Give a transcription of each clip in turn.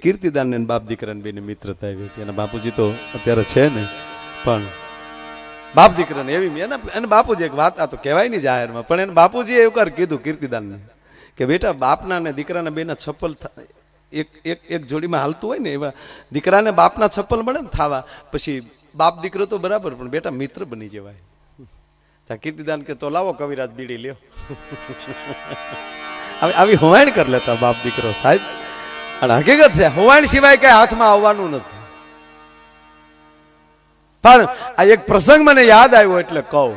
કીર્તિદાન ને બાપ દીકરાને બેની મિત્રતા આવી હતી. એના બાપુજી તો અત્યારે છે ને, પણ બાપ દીકરાને એવી એને બાપુજી એક વાત આ તો કહેવાય નહીં જાહેરમાં, પણ એને બાપુજીએ એવું કર કીધું કીર્તિદાનને કે બેટા બાપના ને દીકરાના બેના છપ્પલ એક એક એક જોડીમાં હાલતું હોય ને એવા દીકરાને બાપના છપ્પલ મળે ને થાવા, પછી બાપ દીકરો તો બરાબર, પણ બેટા મિત્ર બની જવાય. ત્યાં કીર્તિદાન કે તો લાવો કવિરાજ બીડી લ્યો. આવી હોવાણ કરી લેતા બાપ દીકરો સાહેબ. અને હકીકત છે હોવાણ સિવાય કઈ હાથમાં આવવાનું નથી. પણ આ એક પ્રસંગ મને યાદ આવ્યો એટલે કહું.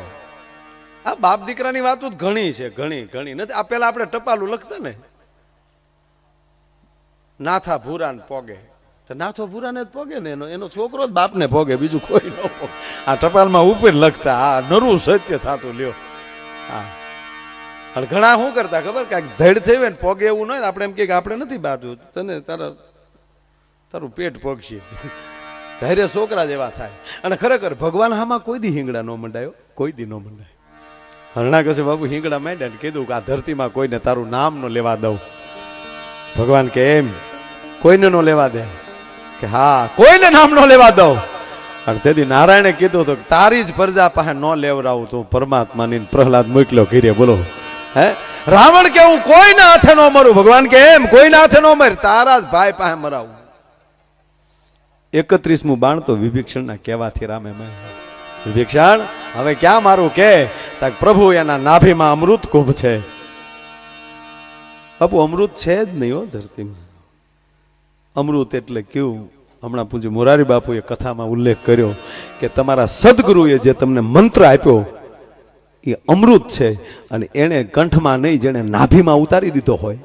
આ બાપ દીકરાની વાતો ઘણી છે, ઘણી ઘણી નથી. આ પેલા આપણે ટપાલું લખતા ને, નાથા ભૂરાને પોગે, તો નાથો ભૂરાને જ પોગે ને, એનો છોકરો જ બાપને પોગે, બીજું કોઈ ન પોગે. આ ટપાલમાં ઉપર લખતા, આ નરું સત્ય થતું લ્યો. હા, અને ઘણા શું કરતા ખબર કે ધડ થઈ હોય ને પોગે એવું ન હોય, આપણે એમ કે આપણે નથી બાજુ તને તારું પેટ પોગશે. ધૈર્ય છોકરા જેવા થાય. અને ખરેખર ભગવાન હામાં કોઈ દી હિંગડા ન મંડાયો, કોઈ દી ન મંડાયો. હરણા કશે બાબુ હિંગડા માંડ્યા ને કીધું કે આ ધરતીમાં કોઈને તારું નામ ન લેવા દઉં. ભગવાન કે એમ કોઈને ન લેવા દે, કે હા કોઈને નામ ન લેવા દઉં. અને તેથી નારાયણે કીધું તો તારી જ પ્રજા પાસે ન લેવરાવું તો પરમાત્માની પ્રહલાદ મોકલ્યો ઘીરે. બોલો હે રાવણ કે હું કોઈના હાથે ન મરું. ભગવાન કે એમ કોઈના હાથે ન મર, તારા જ ભાઈ પાસે મરાવું. 31મું બાણ તો વિભીક્ષણના કહેવાથી રામે માર્યું. વિભીક્ષણ હવે ક્યાં મારું કે પ્રભુ એના નાભીમાં અમૃત કુંભ છે. બાપુ અમૃત છે જ નહીં હો ધરતીમાં. અમૃત એટલે કેવું? હમણાં પૂજ્ય મોરારી બાપુએ કથામાં ઉલ્લેખ કર્યો કે તમારા સદગુરુએ જે તમને મંત્ર આપ્યો એ અમૃત છે. અને એણે કંઠમાં નહીં, જેને નાભીમાં ઉતારી દીધો હોય,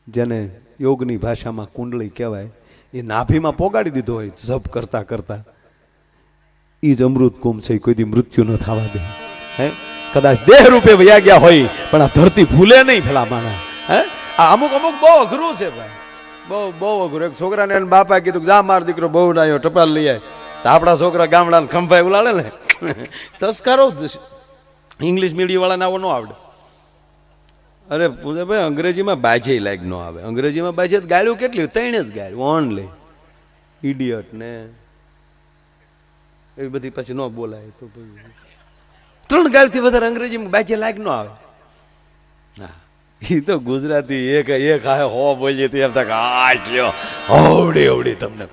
જેને યોગની ભાષામાં કુંડળી કહેવાય, એ નાભીમાં પોગાડી દીધો હોય જપ કરતા કરતા, એ જ અમૃત કુંભ છે. કોઈ દી મૃત્યુ ન થવા દે. હે કદાચ દેહ રૂપે વયા ગયા હોય પણ આ ધરતી ભૂલે નહીં ભલા માણા. હે આ અમુક અમુક બહુ અઘરું છે ભાઈ, બહુ બહુ અઘરું. એક છોકરાને એને બાપા કીધું જા માર દીકરો બહુ ડાયો ટપાલ લઈ આય. તો આપણા છોકરા ગામડાને ખંભાઈ ઉલાડે ને તસ્કારો ઇંગ્લિશ મીડિયમ વાળાને આવો ન આવડે. અરે પૂછે ભાઈ અંગ્રેજીમાં બાજે લાગ ન આવે. અંગ્રેજીમાં બાજે ગાળ્યું કેટલી? 3 જ ગાળ્યું ઓનલી. ઇડિયટ ને એવી બધી પછી ન બોલાય તો 3 ગાળથી વધારે અંગ્રેજીમાં બાજે લાગ ન આવે. હા એ તો ગુજરાતી એક હાય હો બોલીએ તો એમ થાય આ લ્યો હવડી હવડી તમને.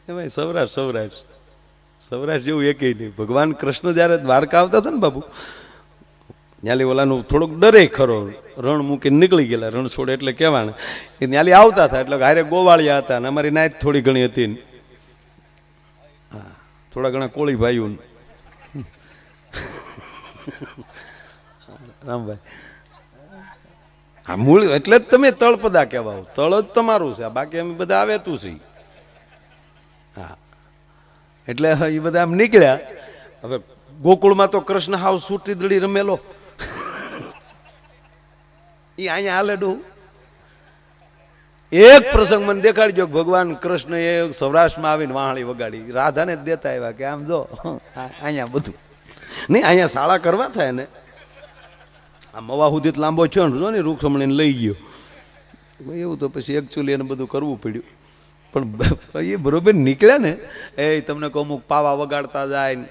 એમાં સૌરાષ્ટ્ર જેવું એકેય નહીં. ભગવાન કૃષ્ણ જયારે દ્વારકા આવતા હતા ને બાપુ, ન્યાલી ઓલાનું થોડુંક ડરે ખરો, રણ મૂકીને નીકળી ગયેલા. રણ છોડે એટલે કહેવાને એ ન્યાલી આવતા હતા એટલે હારે ગોવાળિયા હતા ને અમારી નાયત થોડી ઘણી હતી. હા થોડા ઘણા કોળી ભાઈઓ રામભાઈ હા મૂળ એટલે જ તમે તળપદા કહેવાઓ. તળ જ તમારું છે, બાકી અમે બધા આવે તું છે. હા એટલે એ બધા આમ નીકળ્યા. હવે ગોકુળમાં તો કૃષ્ણ હાવ સૂટી દડી રમેલો, એ અહીંયા હાલે ડું. એક પ્રસંગ મને દેખાડજો ભગવાન કૃષ્ણ એ સૌરાષ્ટ્રમાં આવીને વાહણી વગાડી, રાધાને જ દેતા આવ્યા કે આમ જો અહીંયા બધું નહીં, અહીંયા શાળા કરવા થાય ને આ મવા સુધી લાંબો થયો ને જો ને રૂખમણીને લઈ ગયો. એવું તો પછી એકચ્યુઅલી એને બધું કરવું પડ્યું. પણ એ બરોબર નીકળ્યા ને એ તમને કહું અમુક પાવા વગાડતા જાય ને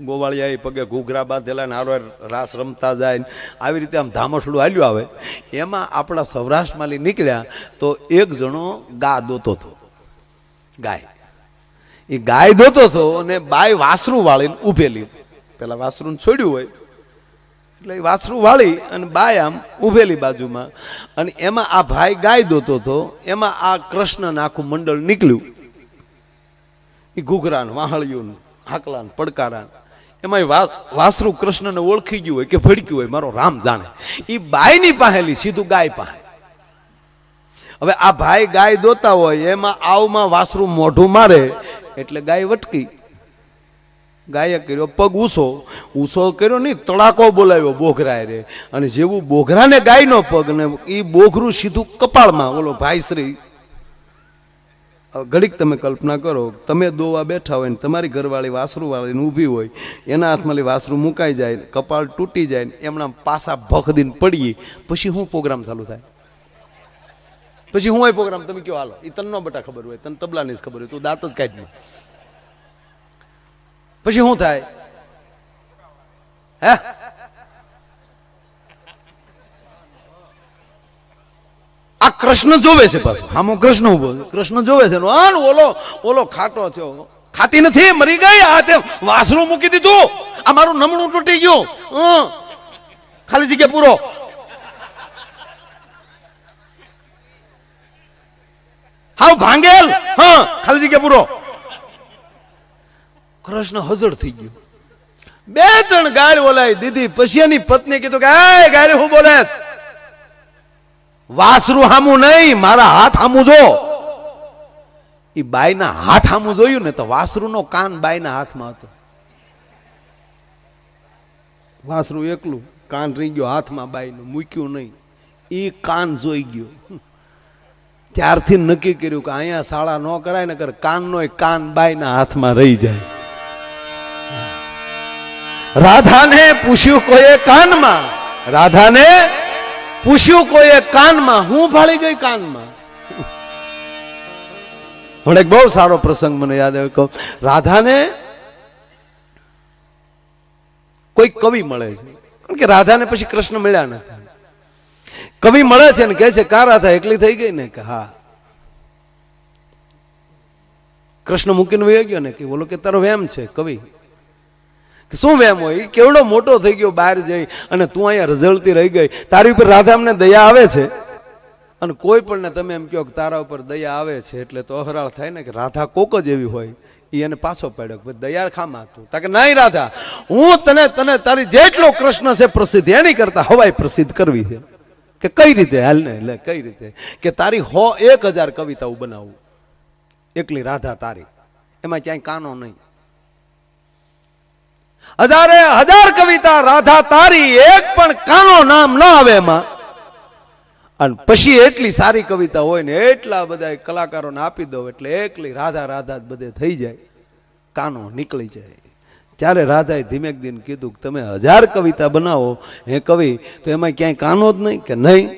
ગોવાળિયા પગે ઘૂઘરા બાંધેલા ને હારો રાસ રમતા જાય ને આવી રીતે આમ ધામસડું હાલ્યું આવે. એમાં આપણા સૌરાષ્ટ્રમાં નીકળ્યા તો એક જણો ગા દોતો હતો. ગાય દોતો હતો અને બાય વાસરું વાળીને ઉભેલી. પેલા વાસરું છોડ્યું હોય એટલે એ વાસરું વાળી અને બાય આમ ઉભેલી બાજુમાં. અને એમાં આ ભાઈ ગાય દોતો હતો, એમાં આ કૃષ્ણને આખું મંડળ નીકળ્યું. એ ઘૂઘરાન વાહળિયું હાકલાન પડકારાન એમાં વાસરું કૃષ્ણને ઓળખી ગયું હોય કે ભડક્યું હોય મારો રામ જાણે. એ બાયની પાસેલી સીધું ગાય પાસે. હવે આ ભાઈ ગાય દોતા હોય એમાં આવમાં વાસરું મોઢું મારે એટલે ગાય વટકી. ગાયે કર્યો પગ ઊંસો કર્યો નહીં, તડાકો બોલાવ્યો બોઘરાએ રે. અને જેવું બોઘરાને ગાયનો પગ ને એ બોઘરું સીધું કપાળમાં ઓલો ભાઈ શ્રી ઘડીક તમે કલ્પના કરો, તમે દોવા બેઠા હોય ને તમારી ઘરવાળી વાસરું વાળીને ઊભી હોય, એના હાથમાં વાસરું મુકાઈ જાય, કપાળ તૂટી જાય, એમના પાસા ભખદીને પડીએ, પછી શું પ્રોગ્રામ ચાલુ થાય? પછી હું હોય પ્રોગ્રામ? તમે કયો હાલો. એ તને નો બટા ખબર હોય, તને તબલાની જ ખબર હોય, તું દાંત જ કાઢી. પછી શું થાય? હે આ કૃષ્ણ જોવે છે, પાછું આમો કૃષ્ણ ઉભો, કૃષ્ણ જોવે છે. ઓલો ઓલો ખાટો થયો, ખાતી નથી, મરી ગઈ. આ તે વાસરું મૂકી દીધું, આ મારું નમણું તૂટી ગયું, ખાલી જગ્યા પૂરો. હાવ ભાંગેલ, હા ખાલી જગ્યા પૂરો. કૃષ્ણ હજળ થઈ ગયો. 2-3 ગાળ બોલાવી દીધી. પછી એની પત્ની કીધું કે એ ગાળી હું બોલે? વાસરું હામું નહીં, મારા હાથ હામું જો. એ બાઈના હાથ હામું જોયું ને તો વાસરું નો કાન બાઈના હાથમાં હતો. વાસરું એકલું, કાન રહી ગયો હાથમાં, બાઈનું મૂક્યું નહીં. એ કાન જોઈ ગયો. ત્યારથી નક્કી કર્યું કે અહીંયા શાળા ન કરાય ને કર, કાન નો કાન બાઈના હાથમાં રહી જાય. રાધાને પૂછ્યું કોઈએ કાનમાં, રાધાને પૂછ્યું કોઈએ કાનમાં, હું ભાળી ગઈ કાનમાં. હમણાં એક બહુ સારો પ્રસંગ મને યાદ આવ્યો. કહું, રાધાને કોઈ કવિ મળે છે, કારણ કે રાધાને પછી કૃષ્ણ મળ્યા નથી. કવિ મળે છે ને કહે છે કા રાધા એકલી થઈ ગઈ ને? કે હા. કૃષ્ણ મૂકીને વહી ગયો ને? કે બોલો કે તારો વેમ છે. કવિ શું વેમ હોય? કેવડો મોટો થઈ ગયો બહાર જઈ અને તું અહીંયા રઝળતી રહી ગઈ. તારી ઉપર રાધા અમને દયા આવે છે, અને કોઈ પણ ને તમે એમ કહો કે તારા ઉપર દયા આવે છે એટલે તો અહરાળ થાય ને કે રાધા કોક જ એવી હોય. એને પાછો પાડ્યો કે દયા ખામાં તું. તાકે નહીં રાધા, હું તને તારી જેટલો કૃષ્ણ છે પ્રસિદ્ધ, એની કરતા હવાઈ પ્રસિદ્ધ કરવી છે. કે કઈ રીતે? હાલ ને એટલે કઈ રીતે? કે તારી 1000 કવિતાઓ બનાવું, એકલી રાધા તારી, એમાં ક્યાંય કાનો નહીં. 1000 કવિતા રાધા તારી, એક પણ કાનો નામ ન આવે એમાં. અને પછી એટલી સારી કવિતા હોય ને એટલા બધા કલાકારોને આપી દો એટલે એકલી રાધા રાધા જ બધે થઈ જાય, કાનો નીકળી જાય. ત્યારે રાધાએ ધીમેક દિન કીધું કે તમે 1000 કવિતા બનાવો હે કવિ, તો એમાં ક્યાંય કાનો જ નહીં? કે નહીં.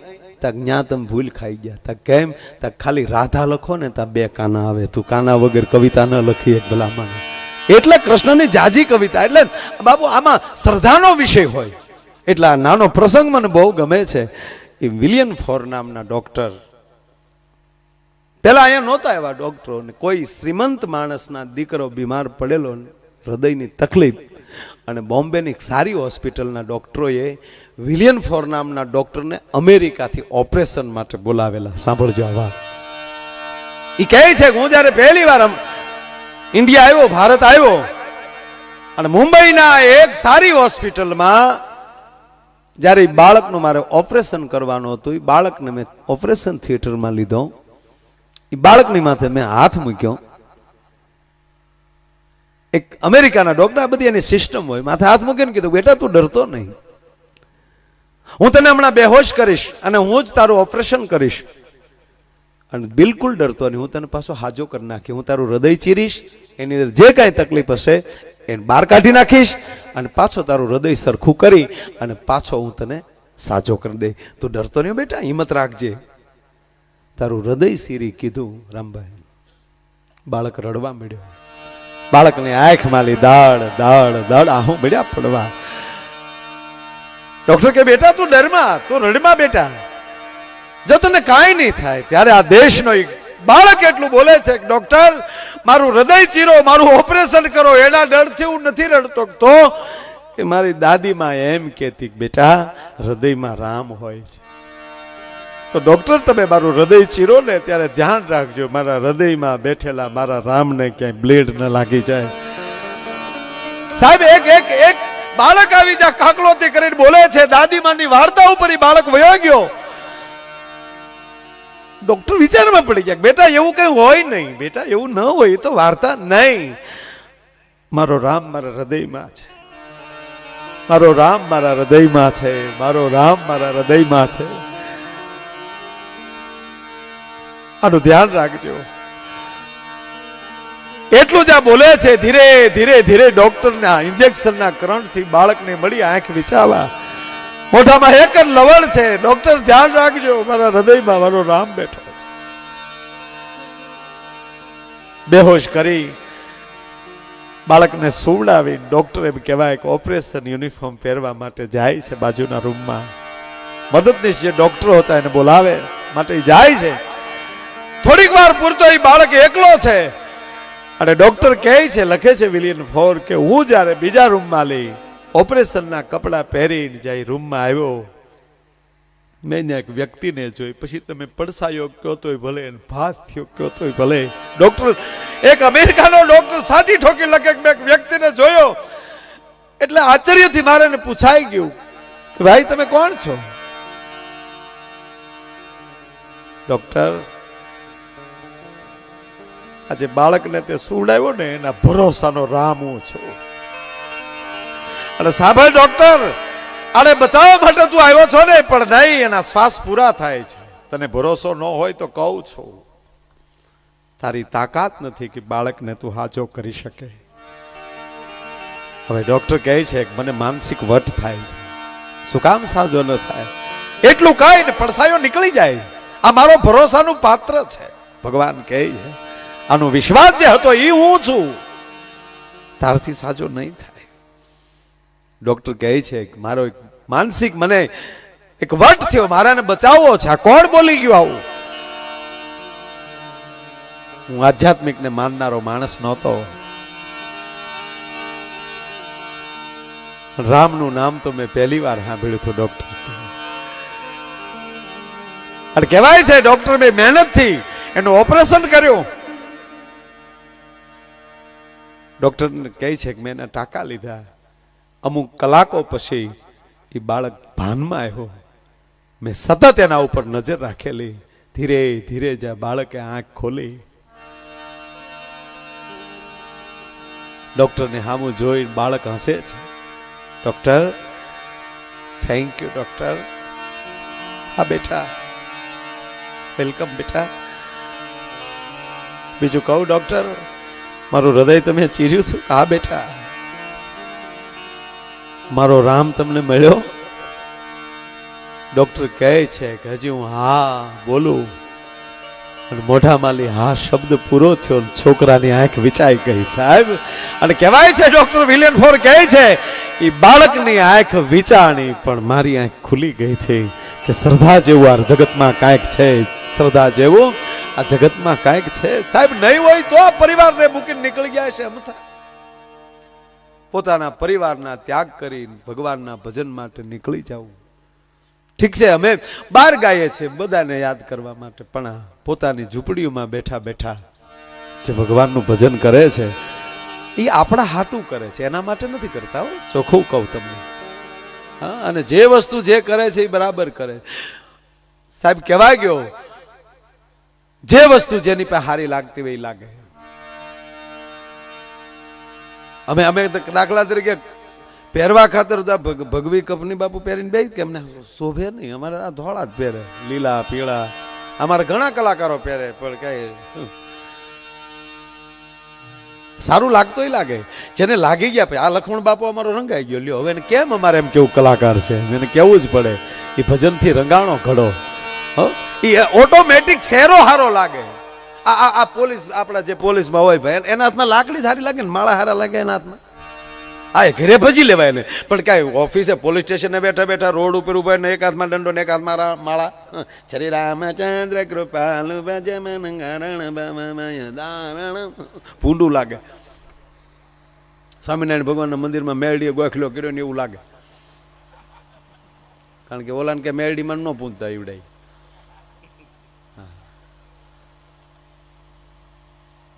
તાક ન્યા તમે ભૂલ ખાઈ ગયા. તાક કેમ? તાક ખાલી રાધા લખો ને તા 2 કાના આવે, તું કાના વગર કવિતા ન લખી એક ભલામણ. એટલે કૃષ્ણની જાજી કવિતા. એટલે બાબુ આમાં શ્રદ્ધાનો વિષય હોય. એટલે આ નાનો પ્રસંગ મને બહુ ગમે છે. એ વિલિયમ ફોર નામના ડોક્ટર, પેલા અહીંયા નહોતા એવા ડોક્ટરો, ને કોઈ શ્રીમંત માણસના દીકરો બીમાર પડેલો, હૃદયની તકલીફ, અને બોમ્બેની સારી હોસ્પિટલના ડોક્ટરોએ વિલિયમ ફોર નામના ડોક્ટરને અમેરિકાથી ઓપરેશન માટે બોલાવેલા. સાંભળજો આ વાત. એ કહે છે કે હું જ્યારે પહેલી વાર ઇન્ડિયા આવ્યો, ભારત આવ્યો, અને મુંબઈના એક સારી હોસ્પિટલમાં જ્યારે બાળકનું મારે ઓપરેશન કરવાનું હતું, એ બાળકને મેં ઓપરેશન થિયેટરમાં લીધો. એ બાળકની માથે મેં હાથ મૂક્યો. એક અમેરિકાના ડોક્ટર, બધી એની સિસ્ટમ હોય, માથે હાથ મૂકીને કીધું બેટા તું ડરતો નહીં, હું તને હમણાં બેહોશ કરીશ અને હું જ તારું ઓપરેશન કરીશ. અને બિલકુલ ડરતો નહીં, હું તને પાછો હાજો કરી નાખી, હું તારું હૃદય ચીરીશ, એની અંદર જે કાંઈ તકલીફ હશે એને બહાર કાઢી નાખીશ, અને પાછો તારું હૃદય સરખું કરી અને પાછો હું તને સાજો કરી દઈ. તું ડરતો નહીં બેટા, હિંમત રાખજે. તારું હૃદય સીરી કીધું રામભાઈ. બાળક રડવા મળ્યો. બાળકની આંખ માલી દાળ દાળ દાળ આહું મળ્યા પડવા. ડોક્ટર કે બેટા તું ડરમાં, તું રડમાં બેટા, જો તને કાંઈ નહીં થાય. ત્યારે આ દેશનો બાળક એટલું બોલે છે કે ડોક્ટર મારું હૃદય ચીરો, મારું ઓપરેશન કરો. એના ડરથી હું નથી રડતો. તો કે મારી દાદીમાં એમ કહેતી કે બેટા હૃદયમાં રામ હોય છે. તો ડોક્ટર તમે મારું હૃદય ચીરો ને ત્યારે ધ્યાન રાખજો મારા હૃદયમાં બેઠેલા મારા રામને ક્યાંય બ્લેડ ન લાગી જાય. સાહેબ એક એક એક બાળક આવી જા કાકલોતી કરીને બોલે છે. દાદીમાની વાર્તા ઉપર બાળક વયો ગયો. ડોક્ટર વિચારમાં પડી ગયા બેટા એવું કઈ હોય નહીં, બેટા એવું ન હોય, તો વાર્તા નહીં. મારો રામ મારા હૃદયમાં છે, મારો રામ મારા હૃદયમાં છે, મારો રામ મારા હૃદયમાં છે. આનું ધ્યાન રાખજો. એટલું જ આ બોલે છે. ધીરે ધીરે ધીરે ડોક્ટરના ઇન્જેક્શનના કરંટથી બાળકને મળી આંખ વિચાવા. મોઢામાં એક જ લવણ છે. ડોક્ટર ધ્યાન રાખજો, મારા હૃદયમાં મારો રામ બેઠો છે. બેહોશ કરી બાળકને સુવડાવી ડોક્ટર એમ કહેવાય કે ઓપરેશન યુનિફોર્મ પહેરવા માટે જાય છે બાજુના રૂમમાં. મદદનીશ જે ડોક્ટરો હતા એને બોલાવે માટે જાય છે. થોડીક વાર પૂરતો એ બાળક એકલો છે અને ડોક્ટર કહે છે, લખે છે વિલિયમ ફોર કે હું જ્યારે બીજા રૂમમાં લઈ ઓપરેશનના કપડા પહેરીને જાય રૂમમાં આવ્યો, મેં એક વ્યક્તિને જોઈ. પછી તમે પડસાયો કયો તોય ભલે, ભાસ થયો કયો તોય ભલે. ડોક્ટર, એક અમેરિકાનો ડોક્ટર સાચી ઠોકી લખે કે મેં એક વ્યક્તિને જોયો. એટલે આશ્ચર્યથી મારે પૂછાઈ ગયું કે ભાઈ તમે કોણ છો? ડોક્ટર, આજે બાળકને તે સુવડાવ્યો ને એના ભરોસાનો રામ હું છું. અને સાંભળ ડોક્ટર, આને બચાવવા માટે તું આવ્યો છો ને, પણ નહીં, એના શ્વાસ પૂરા થાય છે. તને ભરોસો ન હોય તો કહું છું, તારી તાકાત નથી કે બાળકને તું હાજો કરી શકે. હવે ડોક્ટર કહે છે કે મને માનસિક વટ થાય છે. શું કામ સાજો ન થાય? એટલું કહી ને પડસાયો નીકળી જાય. આ મારો ભરોસાનું પાત્ર છે. ભગવાન કહે છે આનો વિશ્વાસ જે હતો એ હું છું, તારથી સાજો નહીં થાય. ડોક્ટર કહે છે કે મારો એક માનસિક મને એક વટ થયો, મારાને બચાવવો છે. આ કોણ બોલી ગયું આવું? હું આધ્યાત્મિક ને માનનારો માણસ નહોતો. રામનું નામ તો મેં પહેલી વાર સાંભળ્યું હતું ડોક્ટર. અને કહેવાય છે ડોક્ટર મેં મહેનતથી એનું ઓપરેશન કર્યું. ડોક્ટર કહે છે કે મેં એના ટાંકા લીધા. અમુક કલાકો પછી એ બાળક ભાનમાં આવ્યો. મેં સતત એના ઉપર નજર રાખેલી. ધીરે ધીરે જ્યાં બાળકે આંખ ખોલી, ડોક્ટરને સામું જોઈ બાળક હસે છે. Doctor, thank you doctor. હા બેટા, વેલકમ બેટા. બીજું કહું ડોક્ટર, મારું હૃદય તમે ચીર્યું છું? હા બેટા. મારો રામ તમને મળ્યો? ડોક્ટર કહે છે કે હજી હું હા બોલું અને મોઢામાંથી હા શબ્દ પૂરો થયો, છોકરાની આંખ વિચાઈ ગઈ સાહેબ. અને કહેવાય છે ડોક્ટર વિલિયમ ફોર કહે છે એ બાળકની આંખ વિચાણી પણ મારી આંખ ખુલી ગઈ હતી કે શ્રદ્ધા જેવું આ જગતમાં કાંઈક છે. શ્રદ્ધા જેવું આ જગતમાં કાંઈક છે સાહેબ. નહીં હોય તો આ પરિવારને મૂકીને નીકળી ગયા છે. અમથા પોતાના પરિવારના ત્યાગ કરી ભગવાનના ભજન માટે નીકળી જવું. ઠીક છે, અમે બહાર ગાઈએ છીએ બધાને યાદ કરવા માટે, પણ પોતાની ઝૂંપડીઓમાં બેઠા બેઠા જે ભગવાનનું ભજન કરે છે એ આપણા હાટું કરે છે, એના માટે નથી કરતા. ચોખ્ખું કહું તમને. હા, અને જે વસ્તુ જે કરે છે એ બરાબર કરે. સાહેબ કહેવાય ગયો જે વસ્તુ જેની પાસે સારી લાગતી હોય એ લાગે. અમે દાખલા તરીકે પહેરવા ખાતર ભગવી કપની બાપુ પહેરીને બે કે અમને શોભે નહીં, અમારે આ ધોળા જ પહેરે, લીલા પીળા. અમારા ઘણા કલાકારો પહેરે પણ કઈ સારું લાગતો લાગે. જેને લાગી ગયા પછી આ લખમણ બાપુ અમારો રંગાઈ ગયો, લ્યો હવે એને કેમ અમારે એમ કેવું કલાકાર છે, એને કેવું જ પડે. એ ભજનથી રંગાણો ઘડો, એ ઓટોમેટિક શેરો હારો લાગે. આ પોલીસ આપણા જે પોલીસમાં હોય ભાઈ એના હાથમાં લાકડી સારી લાગે ને માળા હારા લાગે એના હાથમાં. હા, એ ઘરે ભજી લેવાય એને, પણ કાંઈ ઓફિસે પોલીસ સ્ટેશને બેઠા બેઠા રોડ ઉપર ઉભા ને એક હાથમાં દંડો ને એક હાથમાં માળા. શ્રી રામચંદ્ર કૃપાલુ ભૂંડું લાગે. સ્વામિનારાયણ ભગવાનના મંદિરમાં મેરડીએ ગોખલો કર્યો ને એવું લાગે. કારણ કે ઓલાને કે મેરડીમાં ન પૂંજતા એવડાય.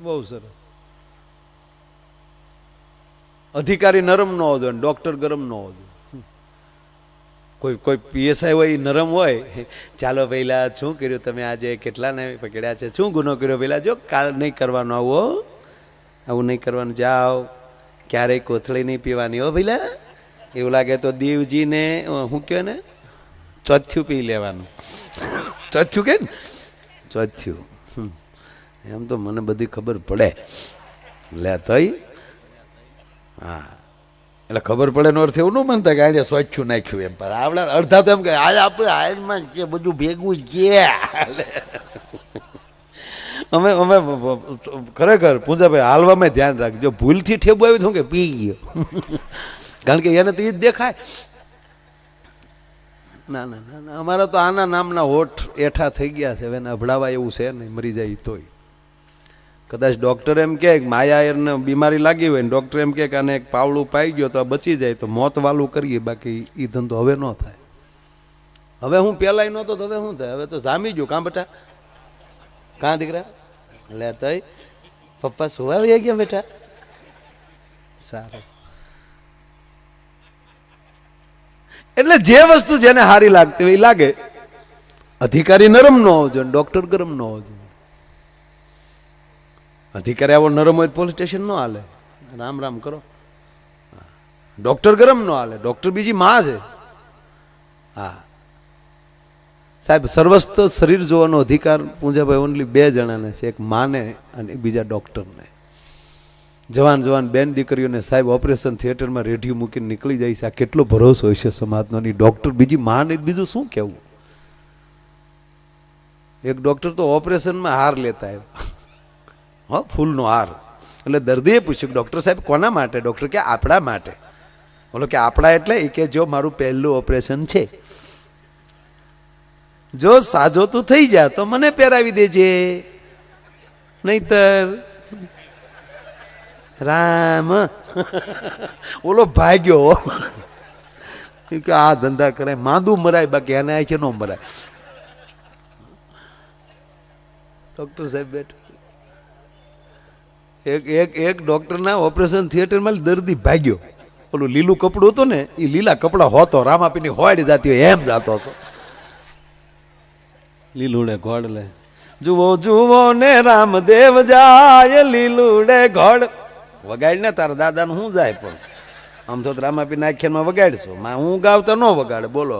બહુ સરસ. અધિકારી નરમ ન હોવો જોઈએ, ડોક્ટર ગરમ ન હોવો જોઈએ. કોઈ પીએસઆઈ હોય નરમ હોય, ચાલો પહેલા શું કર્યું તમે આજે, કેટલાને પકડ્યા છે, શું ગુનો કર્યો પહેલા જો, કાલ નહીં કરવાનો આવું નહીં કરવાનું, જાઓ ક્યારેય કોથળી નહીં પીવાની હો પહેલા. એવું લાગે તો દેવજીને શું કહે ને ચોથ્યું પી લેવાનું. ચોથ્યું કે ને ચોથ્યું, એમ તો મને બધી ખબર પડે. લે તઈ હા એટલે ખબર પડે નો અર્થ એવું ન માનતા કે આજે સ્વચ્છું નાખ્યું એમ પણ આપણા અડધા તો એમ કે આજે આપણે હાલમાં છે બધું ભેગું છે અમે અમે ખરેખર પૂજાભાઈ હાલવામાં ધ્યાન રાખજો ભૂલથી ઠેબુ આવ્યું હતું કે પી ગયો કારણ કે એને તો એ જ દેખાય ના ના ના ના અમારા તો આના નામના હોઠ એઠા થઈ ગયા છે હવે એને અભડાવા એવું છે નહીં મરી જાય તોય કદાચ ડૉક્ટર એમ કહે માયા એને બીમારી લાગી હોય ને ડૉક્ટર એમ કહે કે આને એક પાવડું પાઈ ગયો તો આ બચી જાય તો મોત વાલું કરીએ બાકી એ ધંધો હવે ન થાય હવે હું પહેલાંય નહોતો તો હવે શું થાય હવે તો જામી ગયું કાં બેટા કાં દીકરા લે તઈ પપ્પા સુવાવી ગયા બેટા સારું એટલે જે વસ્તુ જેને સારી લાગતી હોય એ લાગે અધિકારી નરમ ન હોવો જોઈએ ડૉક્ટર ગરમ ન હોવો જોઈએ અધિકારી આવો નરમ હોય પોલીસ સ્ટેશન ન હાલે રામ રામ કરો ડૉક્ટર ગરમ ન હાલે ડૉક્ટર બીજી માં છે હા સાહેબ સર્વસ્ત શરીર જોવાનો અધિકાર પૂંજાભાઈ ઓનલી 2 જણાને છે એક માને અને બીજા ડૉક્ટરને જવાન જવાન બેન દીકરીઓને સાહેબ ઓપરેશન થિયેટરમાં રેડિયો મૂકીને નીકળી જાય છે આ કેટલો ભરોસો હોય છે સમાજનો ની ડૉક્ટર બીજી માને બીજું શું કહેવું એક ડૉક્ટર તો ઓપરેશનમાં હાર લેતા આવ્યો હા ફૂલનો હાર એટલે દર્દીએ પૂછ્યું કે ડૉક્ટર સાહેબ કોના માટે ડૉક્ટર કે આપણા માટે બોલો કે આપણા એટલે એ કે જો મારું પહેલું ઓપરેશન છે જો સાજો તું થઈ જા તો મને પહેરાવી દેજે નહીતર રામ ઓલો ભાગ્યો કે આ ધંધા કરાય માંદું મરાય બાકી આને આ છે ન મરાય ડૉક્ટર સાહેબ બેઠા એક ડૉક્ટરના ઓપરેશન થિયેટરમાં દર્દી ભાગ્યો ઓલું લીલું કપડું હતું ને એ લીલા કપડા હોતો રામાપીની હોડ જાતી હોય એમ જાતો હતો લીલુડે ઘોડ લે જુઓ જુઓ ને રામદેવ જાય લીલુડે ઘોડ વગાડ ને તારા દાદાનું શું જાય પણ આમ તો રામાપીના આખ્યાનમાં વગાડશો હું ગાવતા ન વગાડે બોલો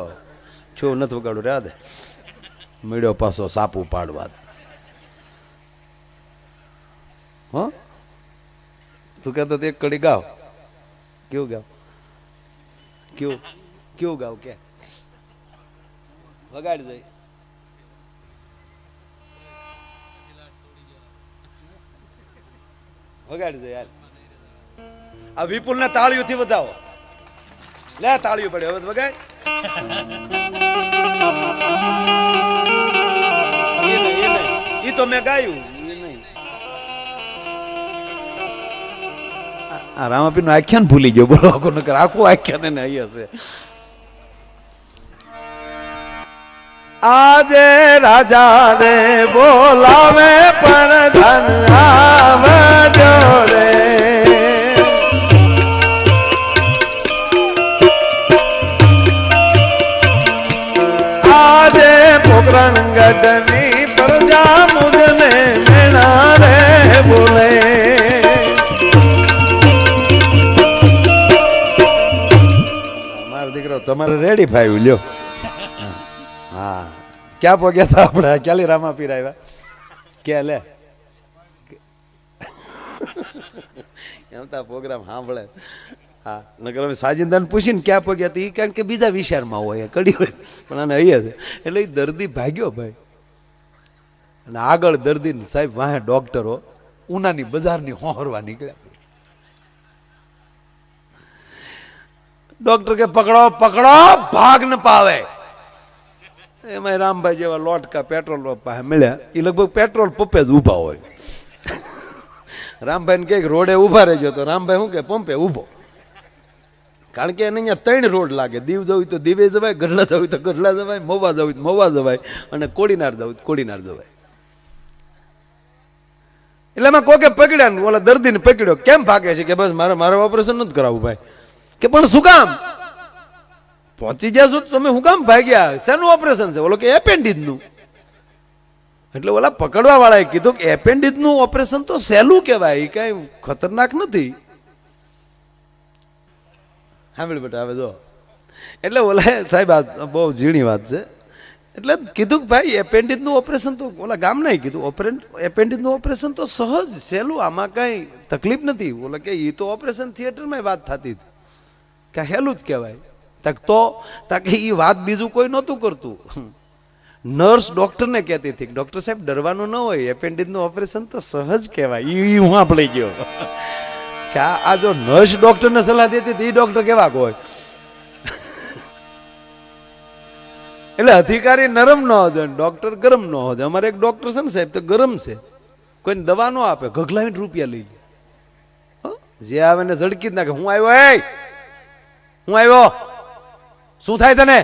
છું નથી વગાડું રહ્યા દે મળ્યો પાછો સાપું પાડવા હ તું કહેતો એક કડી ગાવ કેવું ગાવ કેવું કેવું ગાવ કે વગાડ જાય વગાડ જાય યાર આ વિપુલ ને તાળીઓથી વધાવો લે તાળીઓ પડે હવે વગાડ એ તો મેં ગાયું આ રામાપીર નું આખ્યાન ભૂલી ગયો બોલો આખું આખ્યાન એને અહીં હશે આજે રાજા ને બોલાવે પણ ધન આવજો રે આજે પોકરણગઢ ની પ્રજા મુજને મેણા રે બોલે તમારે રેડી ફાવ્યું લ્યો હા ક્યાં પહોંચ્યા હતા આપણે ક્યાંલી રામાપીર આવ્યા ક્યાં લે એમ તો પ્રોગ્રામ સાંભળે હા નગર અમે સાજિંદાને પૂછીને ક્યાં પહોંચ્યા હતા એ કારણ કે બીજા વિચારમાં હોય કડી હોય પણ આને અહીંયા છે એટલે એ દર્દી ભાગ્યો ભાઈ અને આગળ દર્દી સાહેબ વાહે ડોક્ટરો ઉનાની બજારની હોહરવા નીકળ્યા ડોક્ટર કે પકડો પકડો ભાગ ન પાવે એમાં રામભાઈ જેવા લોટકા પેટ્રોલ પાસે મળ્યા એ લગભગ પેટ્રોલ પંપે જ ઊભા હોય રામભાઈ ને કે રોડે ઊભા રહેજો તો રામભાઈ શું કે પંપે ઊભો કારણ કે એને અહીંયા 3 રોડ લાગે દીવ જવું તો દીવે જવાય ગઢડા જવું તો ગઢડા જવાય મોવા જવું મોવા જવાય અને કોડીનાર જવું કોડીનાર જવાય એટલે એમાં કોકે પકડ્યા ને ઓલા દર્દીને પકડ્યો કેમ ભાગે છે કે બસ મારે ઓપરેશન નથી કરાવવું ભાઈ કે પણ શું કામ પહોંચી ગયા છો તમે શું કામ ભાગ્યા શેનું ઓપરેશન છે બોલો કે એપેન્ડિસ નું એટલે ઓલા પકડવા વાળાએ કીધું કે એપેન્ડિસ નું ઓપરેશન તો સહેલું કહેવાય એ કઈ ખતરનાક નથી સાંભળી બેટા હવે જો એટલે ઓલા સાહેબ આ બહુ ઝીણી વાત છે એટલે કીધું કે ભાઈ એપેન્ડિક્સનું ઓપરેશન તો ઓલા ગામના કીધું એપેન્ડિક્સનું ઓપરેશન તો સહજ સહેલું, આમાં કાંઈ તકલીફ નથી. ઓલા કે એ તો ઓપરેશન થિયેટરમાં વાત થતી હતી કે હેલું જ કહેવાય. તાકે એ વાત બીજું કોઈ નહોતું કરતું. નર્સ ડોક્ટરને કહેતી હતી ડોક્ટર સાહેબ ડરવાનું ન હોય, એપેન્ડિક્સનું ઓપરેશન તો સહજ કહેવાય. એ હું આપણી ગયો કે આ જો નર્સ ડોક્ટરને સલાહ દેતી હતી એ ડોક્ટર કેવા હોય. એટલે અધિકારી નરમ ન હોય, ડોક્ટર ગરમ ન હોય. અમારે એક ડોક્ટર છે ને સાહેબ તો ગરમ છે, કોઈને દવા ન આપે, ગગલાવીને રૂપિયા લઈ લે. જે આવે ને ઝડકી જ નાખે. હું આવ્યો, હું આવ્યો, શું થાય તને?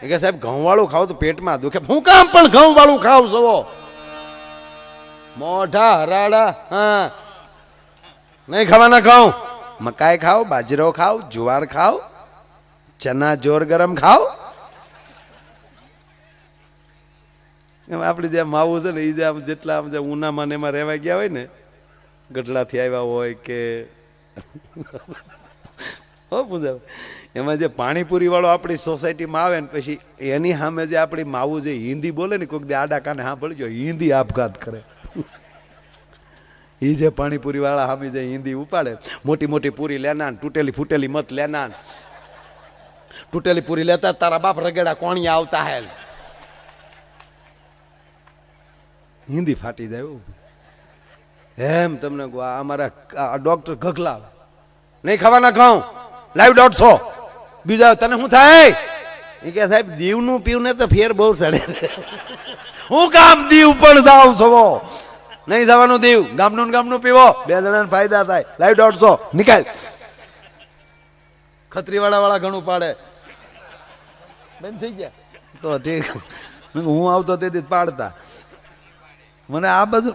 એ કે સાહેબ ઘઉં વાળું ખાવ તો પેટમાં દુખે. હું કામ પણ ઘઉં વાળું ખાવ છો? મોઢા હરાડા. હા, નહીં ખાવાના ઘઉં. મકાઈ ખાવ, બાજરો ખાવ, જુવાર ખાવ, ચના જોર ગરમ ખાવ. એમ આપણી જે માવું છે ને એ જે આમ જેટલા આમ જે ઉનામાં ને એમાં રહેવા ગયા હોય ને, ગઢડાથી આવ્યા હોય કે હો પૂજા, એમાં જે પાણીપુરી વાળો આપણી સોસાયટીમાં આવે ને પછી એની સામે જે આપણી માવું જે હિન્દી બોલે ને, કોઈક દે આડા કાને હા ભળી ગયો હિન્દી આપઘાત કરે. એ જે પાણીપુરી વાળા સામે જે હિન્દી ઉપાડે, મોટી મોટી પૂરી લેના, તૂટેલી ફૂટેલી મત લેના, તૂટેલી પૂરી લેતા તારા બાપ રગેડા કોણિયા આવતા હે, હિન્દી ફાટી જાય. એમ તમને અમારા ડોક્ટર ગગલા, નહીં ખાવાના ઘઉં, લાઈવ 150. બીજા તને શું થાય? એ કે સાહેબ દીવનું પીવું ને તો ફેર બહુ ચડે. હું કામ દીવ પણ જાવ છો? નહીં જવાનું દીવ, ગામનું ગામનું પીવો, 2 જણાને ફાયદા થાય. લાઈવ 150 નિકાલ. ખત્રી વાળા ઘણું પાડે. બંધ થઈ ગયા તો ઠીક, હું આવતો તેથી પાડતા. મને આ બધું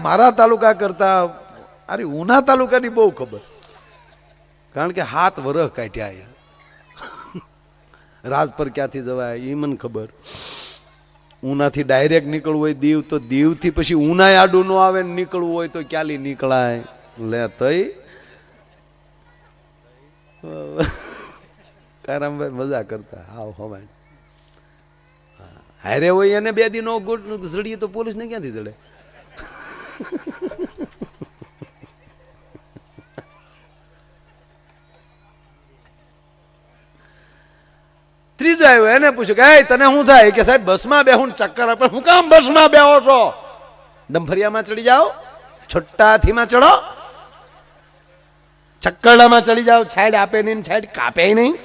મારા તાલુકા કરતા અરે ઉના તાલુકાની બહુ ખબર, કારણ કે 7 વર્ષ કાઢ્યા. રાજપર ક્યાંથી જવાય એ મને ખબર. ઉનાથી ડાયરેક્ટ નીકળવું હોય દીવ, તો દીવથી પછી ઉનાય આડું ન આવે ને નીકળવું હોય તો ક્યાંલી નીકળાય. લે તઈ કારામભાઈ મજા કરતા. હાવ હવાય હારે હોય એને 2 દી નો જડીએ તો પોલીસ ને ક્યાંથી જડે? ત્રીજો આવ્યો, એને પૂછ્યું કે તને શું થાય? કે સાહેબ બસમાં બેહું ચક્કર આપે. હું કામ બસમાં બેહો છો? ડંફરિયામાં ચડી જાઓ, છોટા હાથીમાં ચડો, ચક્કરડામાં ચડી જાઓ, છાડ આપે નહીં, છાડ કાપે નહીં.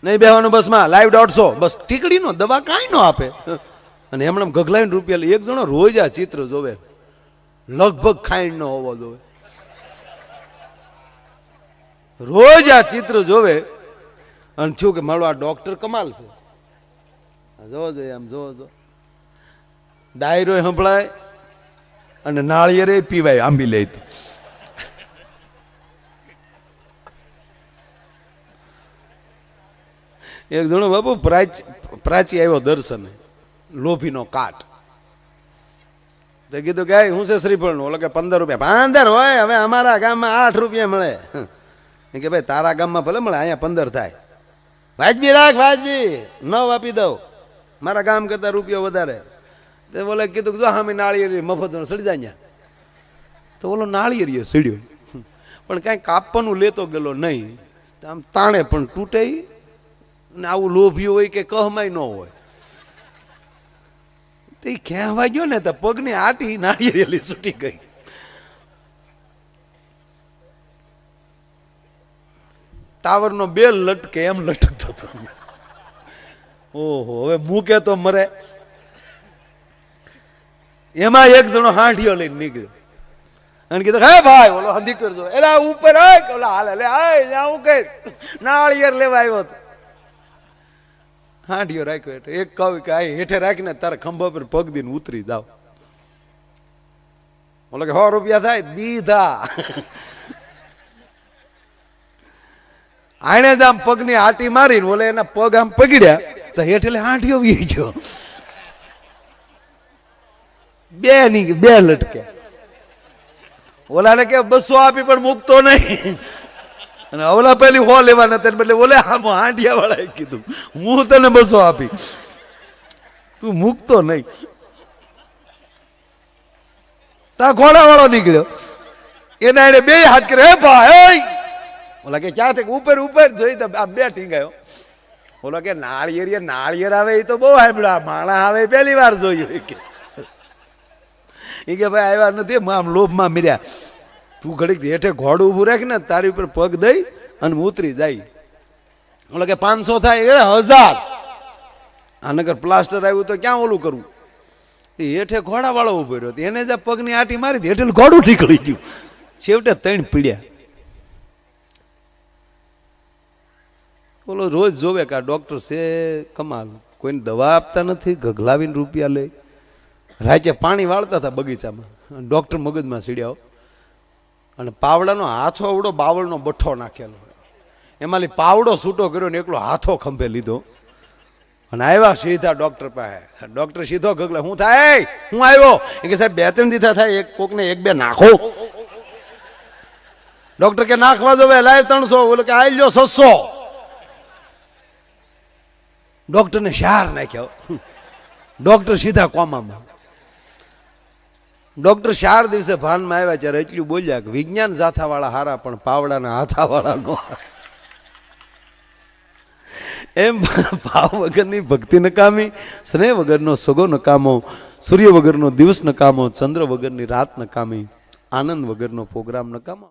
નહીં બેવાનું બસમાં. લાઈવ 150 બસ ટીકડી નો દવા કાંઈ ન આપે. અને એમણે ગગલાઈને રૂપિયા લે. એક જણો રોજ આ ચિત્ર જોવે, લગભગ ખાઈ ન હોવો જોવે, રોજ આ ચિત્ર જોવે. અને થયું કે મારો આ ડોક્ટર કમાલ છે. જોવો જોઈએ આમ, જોવો જો ડાયરો સંભળાય અને નાળિયેરે પીવાય, આંબી લે. તો એક જણો બાપુ પ્રાચી આવ્યો દર્શને, લોભીનો કાટ. તે કીધું કે હું છે શ્રીફળનું? ઓલો કે 15 રૂપિયા. 15 હોય? હવે અમારા ગામમાં 8 રૂપિયા મળે. કે ભાઈ તારા ગામમાં ભલે મળે, અહીંયા 15 થાય. વાજબી રાખ, વાજબી 9 આપી દઉં, મારા ગામ કરતા રૂપિયો વધારે. તે બોલે કીધું જો હામી નાળિયેરી મફત સડી જાય. તો ઓલો નાળિયેરીએ સડ્યો, પણ કાંઈ કાપવાનું લેતો ગયેલો નહીં. આમ તાણે પણ તૂટે. ને આવું લોભ્યું હોય કે કહમાય ન હોય. તો એ કહેવા ગયો ને તો પગની આટી નાળિયેરી છૂટી ગઈ. ટાવરનો બેલ લટકે એમ લટકતો હતો. ઓહો, હવે મૂકે તો મરે. એમાં એક જણો હાંઠિયો લઈને નીકળ્યો અને કીધું હે ભાઈ ઓલો હંધી કરજો. એલા ઉપર ઓલા હાલે લે હું કઈ નાળિયેર લેવા આવ્યો હતો. હાંઠિયો રાખ્યો એટલે એક કહું કે આ હેઠે રાખીને તારા ખંભા પર પગ દઈને ઉતરી જાવ. ઓલો કે 100 રૂપિયા થાય. દીધા. આણે જ આમ પગની આટી મારીને ઓલે એના પગ આમ પગડ્યા તો હેઠે હાંઠિયો વી ગયો. બે લટકે. ઓલાને કે 200 આપી પણ મૂકતો નહીં. અને ઓલા પેલી 100 લેવાના તેને બદલે ઓલે હાંડિયા વાળાએ કીધું હું તને 200 આપી, તું મૂકતો નહીં. તા ઘોડા વાળો નીકળ્યો, એના એને 2 હાથ કરે, હે ભાઈ ઓલા કે ક્યાં ઉપર ઉપર જોઈ તો આ 2 ટીંગાયો. ઓલો કે નાળિયેર આવે એ તો બહુ સાંભળ્યા, માણા આવે પહેલી વાર જોયું. એ કે ભાઈ આવ્યા નથી, આમ લોભમાં મીર્યા. તું ઘડીક હેઠે ઘોડું ઊભું રાખ ને, તારી ઉપર પગ દઈ અને ઉતરી જાય. ઓલો કે 500 થાય, 1000. આ નગર પ્લાસ્ટર આવ્યું તો ક્યાં ઓલું કરવું. એ હેઠે ઘોડા વાળો ઉભો રહ્યો, એને જ પગની આટી મારી હેઠે ઘોડું નીકળી ગયું. છેવટે 3 પીડ્યા. બોલો રોજ જોવે કે આ ડોક્ટર છે કમાલ, કોઈને દવા આપતા નથી, ગગલાવીને રૂપિયા લે. રાચે પાણી વાળતા હતા બગીચામાં, ડોક્ટર મગજમાં સીડ્યા. અને પાવડાનો હાથો અવડો બાવળનો બઠ્ઠો નાખેલો, એમાંથી પાવડો છૂટો કર્યો ને એકલો હાથો ખંભે લીધો અને આવ્યા સીધા ડોક્ટર પાસે. ડોક્ટર સીધો ગગલા, હું થાય હું આવ્યો? એ કે સાહેબ 2-3 દીધા થાય, એક કોકને 1-2 નાખો. ડોક્ટર કે નાખવા દો લાય 300, બોલો કે આવી લો 600. ડોક્ટરને શાર નાખ્યો. ડોક્ટર સીધા કોમામાં. ડોક્ટર 4 દિવસે ભાનમાં આવ્યા ત્યારે એટલું બોલ્યા કે વિજ્ઞાન જાથાવાળા હારા પણ પાવડાના હાથાવાળા નો. એમ ભાવ વગરની ભક્તિ નકામી, સ્નેહ વગરનો સગો નકામો, સૂર્ય વગરનો દિવસ નકામો, ચંદ્ર વગરની રાત નકામી, આનંદ વગરનો પ્રોગ્રામ નકામો.